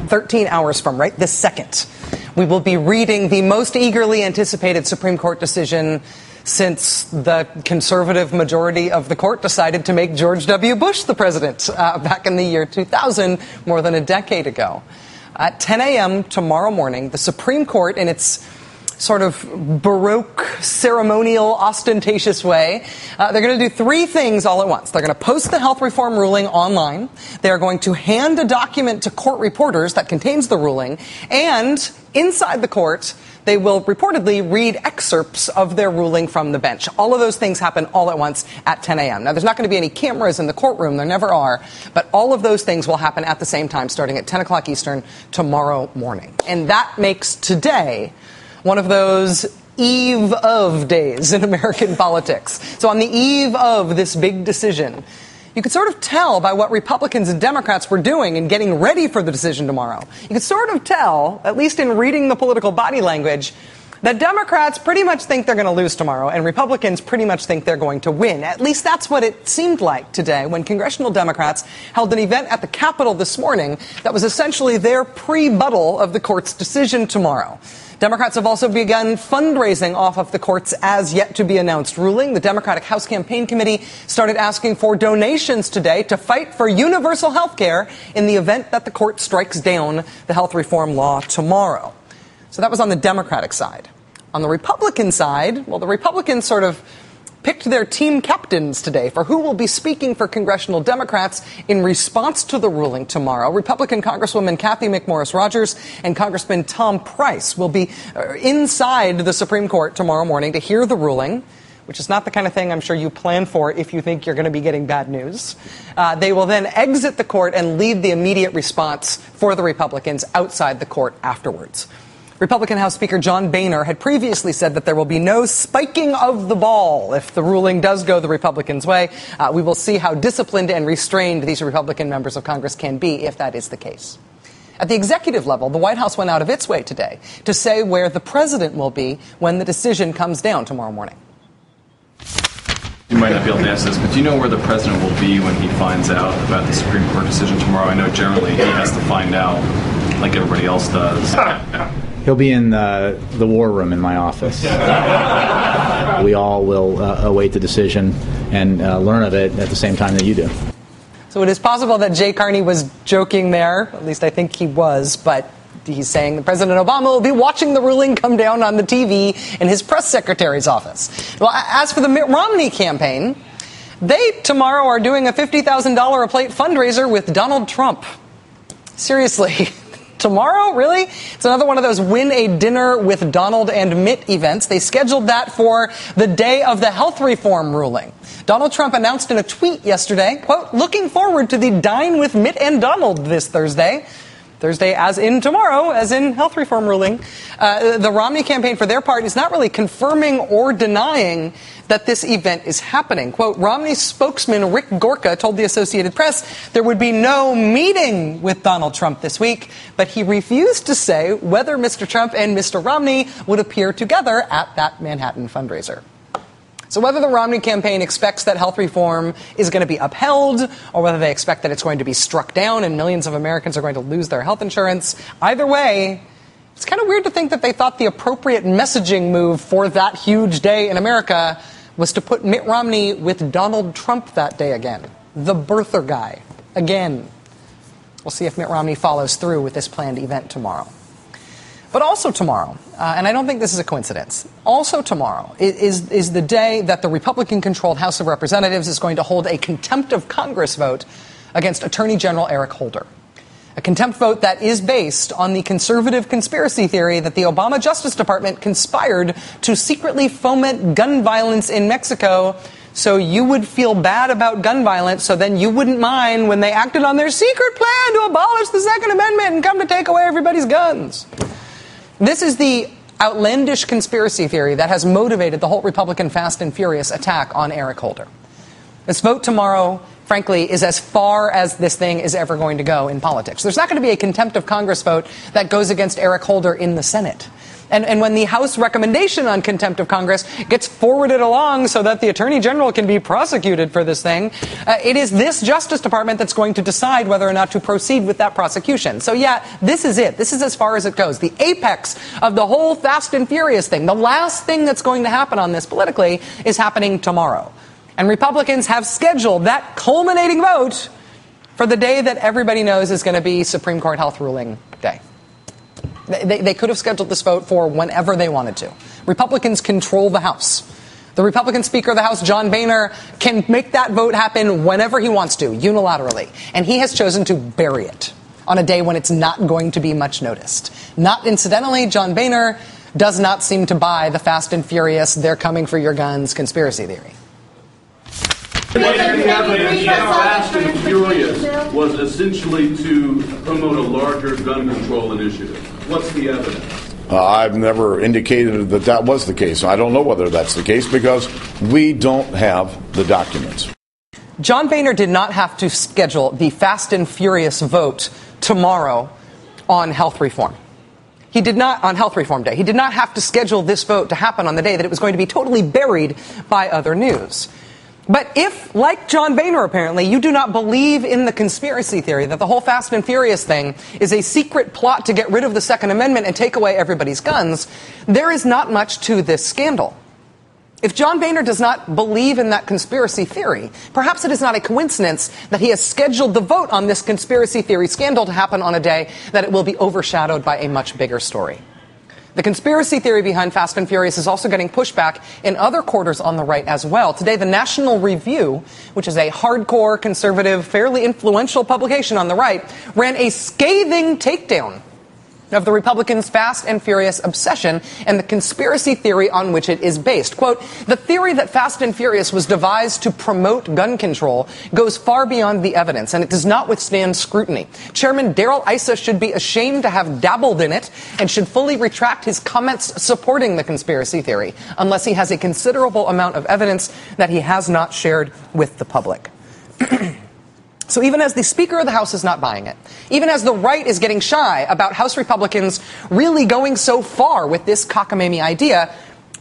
13 hours from right this second, we will be reading the most eagerly anticipated Supreme Court decision since the conservative majority of the court decided to make George W. Bush the president back in the year 2000, more than a decade ago. At 10 a.m. tomorrow morning, the Supreme Court, in its sort of Baroque, ceremonial, ostentatious way, they're going to do three things all at once. They're going to post the health reform ruling online. They are going to hand a document to court reporters that contains the ruling. And inside the court, they will reportedly read excerpts of their ruling from the bench. All of those things happen all at once at 10 a.m. Now, there's not going to be any cameras in the courtroom. There never are. But all of those things will happen at the same time, starting at 10 o'clock Eastern tomorrow morning. And that makes today one of those eve of days in American politics. So on the eve of this big decision, you could sort of tell by what Republicans and Democrats were doing in getting ready for the decision tomorrow. You could sort of tell, at least in reading the political body language, that Democrats pretty much think they're going to lose tomorrow and Republicans pretty much think they're going to win. At least that's what it seemed like today when congressional Democrats held an event at the Capitol this morning that was essentially their pre-buttal of the court's decision tomorrow. Democrats have also begun fundraising off of the court's as-yet-to-be-announced ruling. The Democratic House Campaign Committee started asking for donations today to fight for universal health care in the event that the court strikes down the health reform law tomorrow. So that was on the Democratic side. On the Republican side, well, the Republicans sort of picked their team captains today for who will be speaking for congressional Democrats in response to the ruling tomorrow. Republican Congresswoman Kathy McMorris Rodgers and Congressman Tom Price will be inside the Supreme Court tomorrow morning to hear the ruling, which is not the kind of thing I'm sure you plan for if you think you're going to be getting bad news. They will then exit the court and lead the immediate response for the Republicans outside the court afterwards. Republican House Speaker John Boehner had previously said that there will be no spiking of the ball if the ruling does go the Republicans' way. We will see how disciplined and restrained these Republican members of Congress can be if that is the case. At the executive level, the White House went out of its way today to say where the president will be when the decision comes down tomorrow morning. You might not be able to answer this, but do you know where the president will be when he finds out about the Supreme Court decision tomorrow? I know generally he has to find out like everybody else does. He'll be in the war room in my office. We all will await the decision and learn of it at the same time that you do. So it is possible that Jay Carney was joking there. At least I think he was. But he's saying that President Obama will be watching the ruling come down on the TV in his press secretary's office. Well, as for the Mitt Romney campaign, they tomorrow are doing a $50,000 a plate fundraiser with Donald Trump. Seriously. Tomorrow? Really? It's another one of those win a dinner with Donald and Mitt events. They scheduled that for the day of the health reform ruling. Donald Trump announced in a tweet yesterday, quote, looking forward to the Dine with Mitt and Donald this Thursday. Thursday as in tomorrow, as in health reform ruling. The Romney campaign, for their part, is not really confirming or denying that this event is happening. Quote, Romney's spokesman Rick Gorka told the Associated Press there would be no meeting with Donald Trump this week, but he refused to say whether Mr. Trump and Mr. Romney would appear together at that Manhattan fundraiser. So whether the Romney campaign expects that health reform is going to be upheld or whether they expect that it's going to be struck down and millions of Americans are going to lose their health insurance, either way, it's kind of weird to think that they thought the appropriate messaging move for that huge day in America was to put Mitt Romney with Donald Trump that day again. The birther guy. Again. We'll see if Mitt Romney follows through with this planned event tomorrow. But also tomorrow, and I don't think this is a coincidence, also tomorrow is the day that the Republican-controlled House of Representatives is going to hold a contempt of Congress vote against Attorney General Eric Holder. A contempt vote that is based on the conservative conspiracy theory that the Obama Justice Department conspired to secretly foment gun violence in Mexico so you would feel bad about gun violence, so then you wouldn't mind when they acted on their secret plan to abolish the Second Amendment and come to take away everybody's guns. This is the outlandish conspiracy theory that has motivated the whole Republican Fast and Furious attack on Eric Holder. This vote tomorrow, frankly, is as far as this thing is ever going to go in politics. There's not going to be a contempt of Congress vote that goes against Eric Holder in the Senate. And when the House recommendation on contempt of Congress gets forwarded along so that the Attorney General can be prosecuted for this thing, it is this Justice Department that's going to decide whether or not to proceed with that prosecution. So yeah, this is it. This is as far as it goes. The apex of the whole Fast and Furious thing, the last thing that's going to happen on this politically, is happening tomorrow. And Republicans have scheduled that culminating vote for the day that everybody knows is going to be Supreme Court health ruling day. They could have scheduled this vote for whenever they wanted to. Republicans control the House. The Republican Speaker of the House, John Boehner, can make that vote happen whenever he wants to, unilaterally. And he has chosen to bury it on a day when it's not going to be much noticed. Not incidentally, John Boehner does not seem to buy the Fast and Furious, they're coming for your guns conspiracy theory. What you have in Fast and Furious was essentially to promote a larger gun control initiative. What's the evidence? I've never indicated that that was the case. I don't know whether that's the case because we don't have the documents. John Boehner did not have to schedule the Fast and Furious vote tomorrow on health reform. He did not, on Health Reform Day, he did not have to schedule this vote to happen on the day that it was going to be totally buried by other news. But if, like John Boehner apparently, you do not believe in the conspiracy theory that the whole Fast and Furious thing is a secret plot to get rid of the Second Amendment and take away everybody's guns, there is not much to this scandal. If John Boehner does not believe in that conspiracy theory, perhaps it is not a coincidence that he has scheduled the vote on this conspiracy theory scandal to happen on a day that it will be overshadowed by a much bigger story. The conspiracy theory behind Fast and Furious is also getting pushback in other quarters on the right as well. Today, the National Review, which is a hardcore, conservative, fairly influential publication on the right, ran a scathing takedown of the Republicans' Fast and Furious obsession and the conspiracy theory on which it is based. Quote, the theory that Fast and Furious was devised to promote gun control goes far beyond the evidence, and it does not withstand scrutiny. Chairman Darrell Issa should be ashamed to have dabbled in it and should fully retract his comments supporting the conspiracy theory, unless he has a considerable amount of evidence that he has not shared with the public. So even as the Speaker of the House is not buying it, even as the right is getting shy about House Republicans really going so far with this cockamamie idea,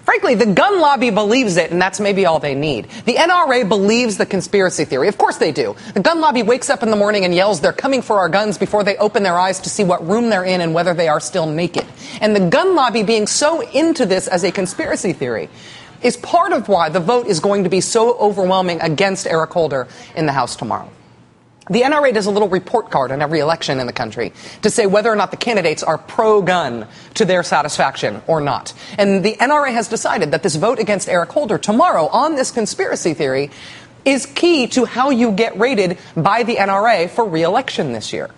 frankly, the gun lobby believes it, and that's maybe all they need. The NRA believes the conspiracy theory. Of course they do. The gun lobby wakes up in the morning and yells they're coming for our guns before they open their eyes to see what room they're in and whether they are still naked. And the gun lobby being so into this as a conspiracy theory is part of why the vote is going to be so overwhelming against Eric Holder in the House tomorrow. The NRA does a little report card on every election in the country to say whether or not the candidates are pro-gun to their satisfaction or not. And the NRA has decided that this vote against Eric Holder tomorrow on this conspiracy theory is key to how you get rated by the NRA for re-election this year.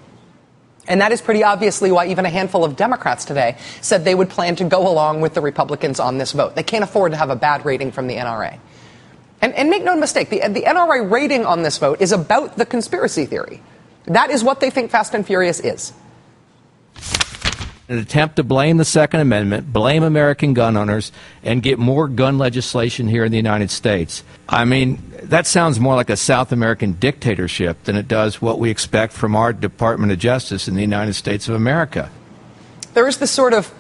And that is pretty obviously why even a handful of Democrats today said they would plan to go along with the Republicans on this vote. They can't afford to have a bad rating from the NRA. And make no mistake, the NRA rating on this vote is about the conspiracy theory. That is what they think Fast and Furious is. An attempt to blame the Second Amendment, blame American gun owners, and get more gun legislation here in the United States. I mean, that sounds more like a South American dictatorship than it does what we expect from our Department of Justice in the United States of America. There is this sort of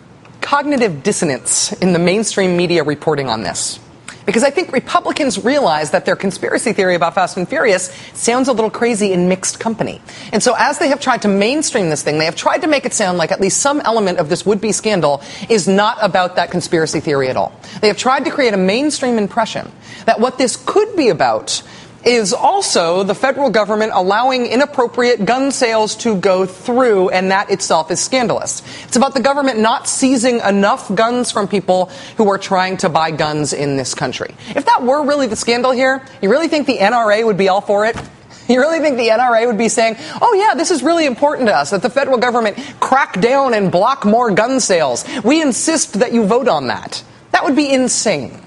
cognitive dissonance in the mainstream media reporting on this. Because I think Republicans realize that their conspiracy theory about Fast and Furious sounds a little crazy in mixed company. And so as they have tried to mainstream this thing, they have tried to make it sound like at least some element of this would-be scandal is not about that conspiracy theory at all. They have tried to create a mainstream impression that what this could be about is also the federal government allowing inappropriate gun sales to go through, and that itself is scandalous. It's about the government not seizing enough guns from people who are trying to buy guns in this country. If that were really the scandal here, you really think the NRA would be all for it? You really think the NRA would be saying, oh yeah, this is really important to us, that the federal government crack down and block more gun sales. We insist that you vote on that. That would be insane.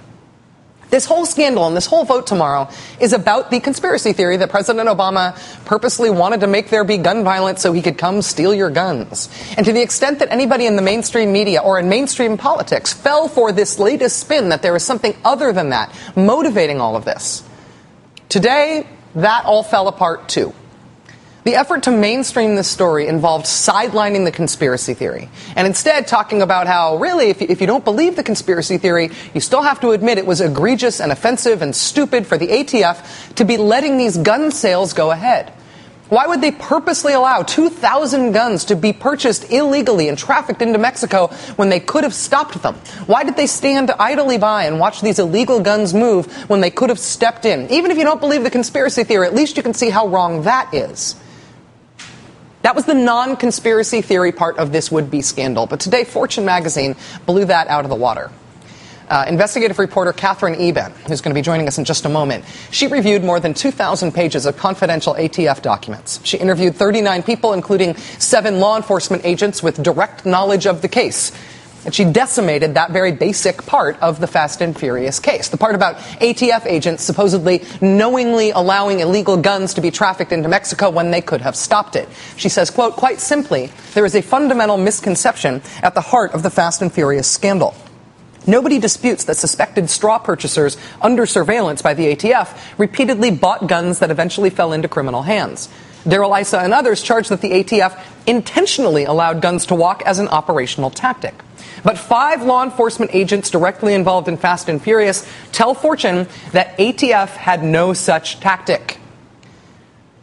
This whole scandal and this whole vote tomorrow is about the conspiracy theory that President Obama purposely wanted to make there be gun violence so he could come steal your guns. And to the extent that anybody in the mainstream media or in mainstream politics fell for this latest spin that there is something other than that motivating all of this, today that all fell apart too. The effort to mainstream this story involved sidelining the conspiracy theory and instead talking about how, really, if you don't believe the conspiracy theory, you still have to admit it was egregious and offensive and stupid for the ATF to be letting these gun sales go ahead. Why would they purposely allow 2,000 guns to be purchased illegally and trafficked into Mexico when they could have stopped them? Why did they stand idly by and watch these illegal guns move when they could have stepped in? Even if you don't believe the conspiracy theory, at least you can see how wrong that is. That was the non-conspiracy theory part of this would-be scandal. But today, Fortune magazine blew that out of the water. Investigative reporter Catherine Eben, who's going to be joining us in just a moment, she reviewed more than 2,000 pages of confidential ATF documents. She interviewed 39 people, including 7 law enforcement agents with direct knowledge of the case. And she decimated that very basic part of the Fast and Furious case, the part about ATF agents supposedly knowingly allowing illegal guns to be trafficked into Mexico when they could have stopped it. She says, quote, quite simply, there is a fundamental misconception at the heart of the Fast and Furious scandal. Nobody disputes that suspected straw purchasers under surveillance by the ATF repeatedly bought guns that eventually fell into criminal hands. Darrell Issa and others charge that the ATF intentionally allowed guns to walk as an operational tactic. But 5 law enforcement agents directly involved in Fast and Furious tell Fortune that ATF had no such tactic.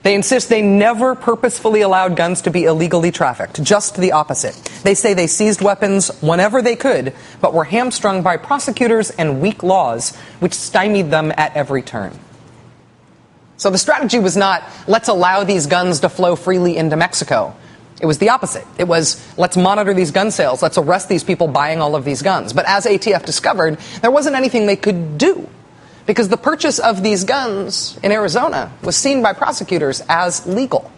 They insist they never purposefully allowed guns to be illegally trafficked, just the opposite. They say they seized weapons whenever they could, but were hamstrung by prosecutors and weak laws, which stymied them at every turn. So the strategy was not, let's allow these guns to flow freely into Mexico. It was the opposite. It was, let's monitor these gun sales, let's arrest these people buying all of these guns. But as ATF discovered, there wasn't anything they could do, because the purchase of these guns in Arizona was seen by prosecutors as legal.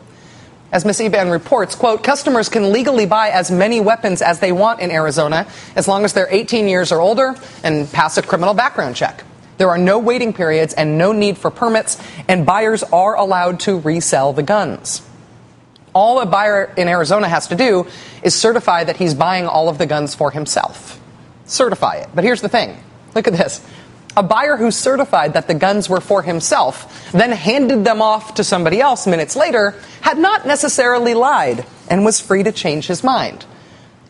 As Ms. Eben reports, quote, customers can legally buy as many weapons as they want in Arizona as long as they're 18 years or older and pass a criminal background check. There are no waiting periods and no need for permits, and buyers are allowed to resell the guns. All a buyer in Arizona has to do is certify that he's buying all of the guns for himself. Certify it. But here's the thing. Look at this. A buyer who certified that the guns were for himself, then handed them off to somebody else minutes later, had not necessarily lied and was free to change his mind.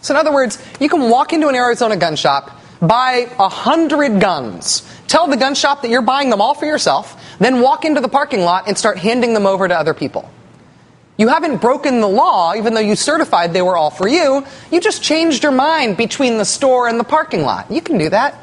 So in other words, you can walk into an Arizona gun shop, buy 100 guns, tell the gun shop that you're buying them all for yourself, then walk into the parking lot and start handing them over to other people. You haven't broken the law, even though you certified they were all for you. You just changed your mind between the store and the parking lot. You can do that.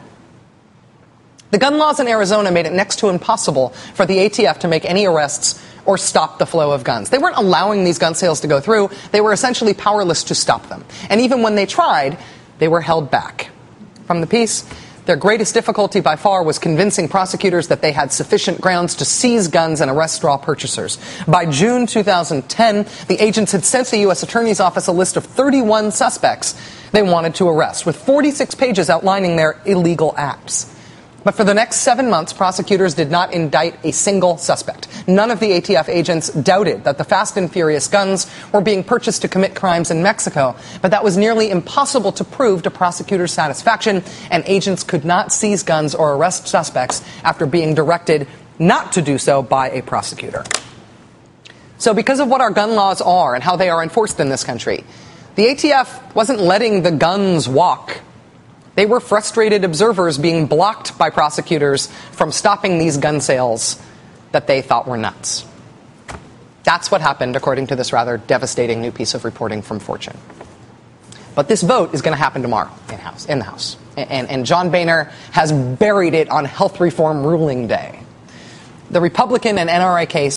The gun laws in Arizona made it next to impossible for the ATF to make any arrests or stop the flow of guns. They weren't allowing these gun sales to go through. They were essentially powerless to stop them. And even when they tried, they were held back. From the piece, their greatest difficulty by far was convincing prosecutors that they had sufficient grounds to seize guns and arrest straw purchasers. By June 2010, the agents had sent the U.S. Attorney's Office a list of 31 suspects they wanted to arrest, with 46 pages outlining their illegal acts. But for the next 7 months, prosecutors did not indict a single suspect. None of the ATF agents doubted that the Fast and Furious guns were being purchased to commit crimes in Mexico, but that was nearly impossible to prove to prosecutors' satisfaction, and agents could not seize guns or arrest suspects after being directed not to do so by a prosecutor. So because of what our gun laws are and how they are enforced in this country, the ATF wasn't letting the guns walk. They were frustrated observers being blocked by prosecutors from stopping these gun sales that they thought were nuts. That's what happened, according to this rather devastating new piece of reporting from Fortune. But this vote is going to happen tomorrow in the House. And John Boehner has buried it on health reform ruling day. The Republican and NRA case